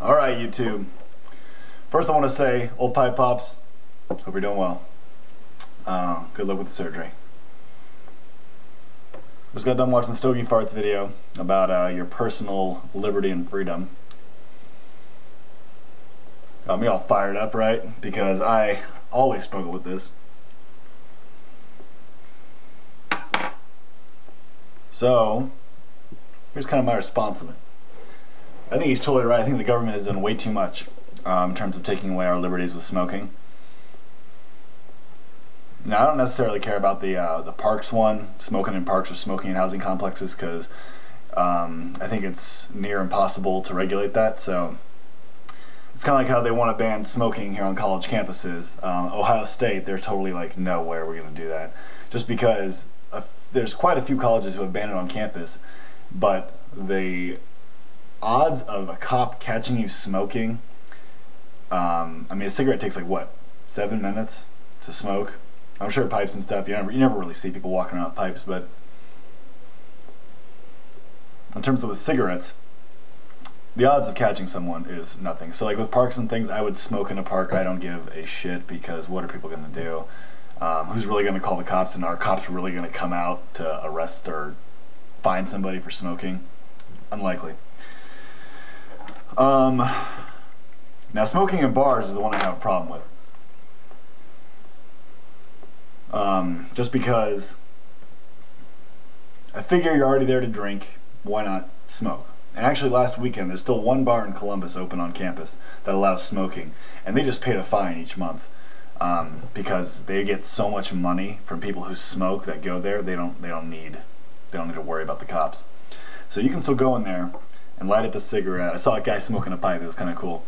Alright, YouTube. First I want to say, old pipe pops, hope you're doing well. Good luck with the surgery. Just got done watching the StogieFarts video about your personal liberty and freedom. Got me all fired up, right? Because I always struggle with this. So, here's kind of my response on it. I think he's totally right. I think the government has done way too much in terms of taking away our liberties with smoking. Now, I don't necessarily care about the parks one, smoking in parks or smoking in housing complexes, because I think it's near impossible to regulate that. So it's kind of like how they want to ban smoking here on college campuses. Ohio State, they're totally like, no way we're going to do that. Just because there's quite a few colleges who have banned it on campus, but the odds of a cop catching you smoking, I mean, a cigarette takes like what, 7 minutes to smoke? I'm sure pipes and stuff, you never really see people walking around with pipes, but in terms of the cigarettes, the odds of catching someone is nothing. So like with parks and things, I would smoke in a park. I don't give a shit, because what are people going to do? Who's really going to call the cops, and are cops really going to come out to arrest or find somebody for smoking? Unlikely. Now smoking in bars is the one I have a problem with. Just because I figure you're already there to drink, why not smoke? And actually last weekend there's still one bar in Columbus open on campus that allows smoking, and they just pay the fine each month because they get so much money from people who smoke that go there. They don't need to worry about the cops. So you can still go in there and light up a cigarette. I saw a guy smoking a pipe. It was kind of cool.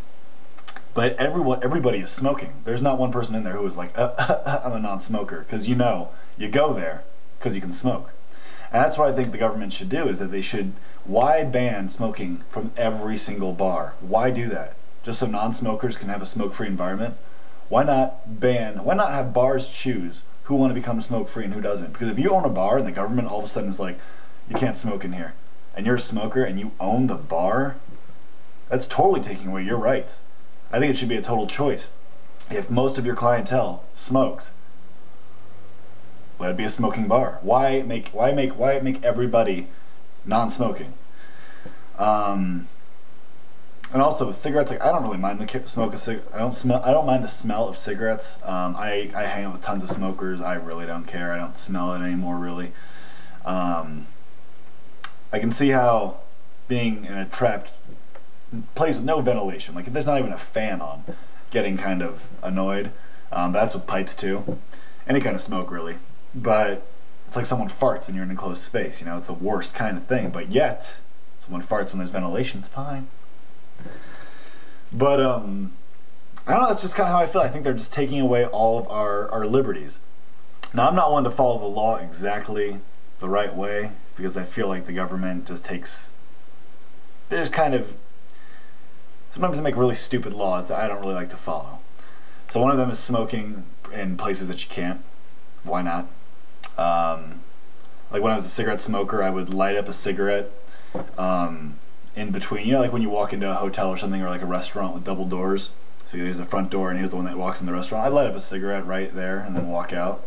But everybody is smoking. There's not one person in there who is like, I'm a non-smoker, because you go there because you can smoke. And that's what I think the government should do, is that they should, why ban smoking from every single bar? Why do that? Just so non-smokers can have a smoke-free environment? Why not have bars choose who want to become smoke-free and who doesn't? Because if you own a bar and the government all of a sudden is like, you can't smoke in here, and you're a smoker and you own the bar, that's totally taking away your rights. I think it should be a total choice. If most of your clientele smokes, let it be a smoking bar. Why make everybody non-smoking? And also with cigarettes, like, I don't really mind the smoke of cigarettes. I don't mind the smell of cigarettes. I hang out with tons of smokers. I really don't care. I don't smell it anymore, really. I can see how being in a trapped place with no ventilation, like if there's not even a fan on, getting kind of annoyed. But that's with pipes too. Any kind of smoke, really. But it's like someone farts and you're in a closed space, it's the worst kind of thing. But yet, someone farts when there's ventilation, it's fine. But, I don't know, that's just kind of how I feel. I think they're just taking away all of our liberties. Now, I'm not one to follow the law exactly the right way, because I feel like the government just they just kind of, sometimes they make really stupid laws that I don't really like to follow. So one of them is smoking in places that you can't. Why not? Like when I was a cigarette smoker, I would light up a cigarette in between. Like when you walk into a hotel or something, or like a restaurant with double doors. So there's a front door and here's the one that walks in the restaurant. I'd light up a cigarette right there and then walk out.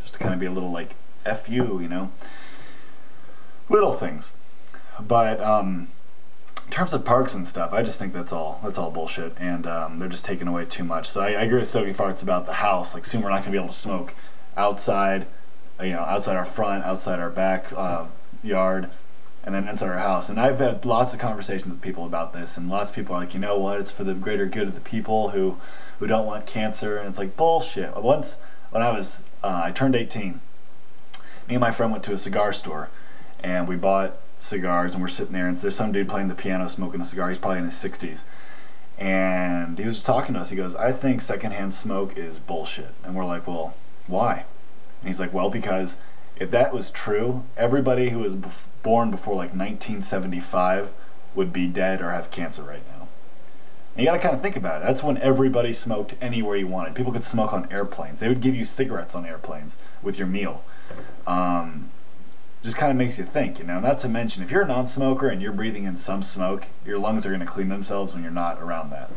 Just to kind of be a little like, F you, Little things. But in terms of parks and stuff, I just think that's all bullshit, and they're just taking away too much. So I agree with StogieFarts about the house. Like soon we're not going to be able to smoke outside, outside our front, outside our back yard, and then inside our house. And I've had lots of conversations with people about this, and lots of people are like, you know what, it's for the greater good of the people who don't want cancer, and it's like bullshit. Once when I turned 18, me and my friend went to a cigar store, and we bought cigars, and we're sitting there, and there's some dude playing the piano smoking a cigar. He's probably in his 60s, and he was just talking to us. He goes, I think secondhand smoke is bullshit. And we're like, well, why? And he's like, well, because if that was true, everybody who was born before like 1975 would be dead or have cancer right now. And you gotta kind of think about it. That's when everybody smoked anywhere you wanted. People could smoke on airplanes. They would give you cigarettes on airplanes with your meal. just kind of makes you think, you know. Not to mention, if you're a non-smoker and you're breathing in some smoke, your lungs are going to clean themselves when you're not around that.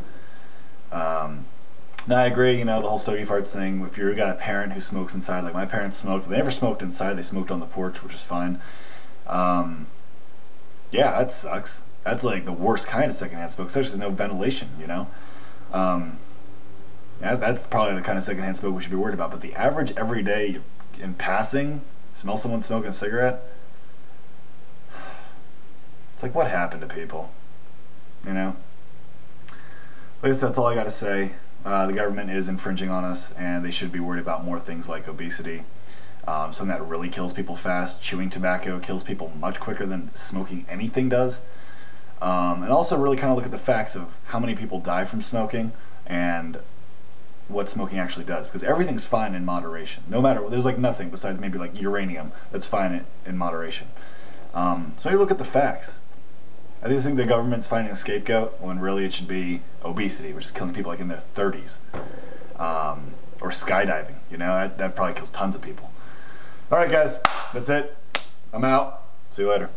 Now I agree, you know, the whole StogieFarts thing. If you've got a parent who smokes inside, like my parents smoked, but they never smoked inside. They smoked on the porch, which is fine. Yeah, that sucks. That's like the worst kind of secondhand smoke, especially there's no ventilation, you know. Yeah, that's probably the kind of secondhand smoke we should be worried about. But the average everyday in passing, smell someone smoking a cigarette, it's like, what happened to people, you know? I guess that's all I got to say. The government is infringing on us, and they should be worried about more things like obesity. Something that really kills people fast. Chewing tobacco kills people much quicker than smoking anything does. And also really kind of look at the facts of how many people die from smoking and what smoking actually does, because everything's fine in moderation. No matter, there's like nothing besides maybe like uranium that's fine in moderation. So maybe look at the facts. I just think the government's finding a scapegoat when really it should be obesity, which is killing people like in their 30s. Or skydiving, you know, that probably kills tons of people. Alright guys, that's it. I'm out. See you later.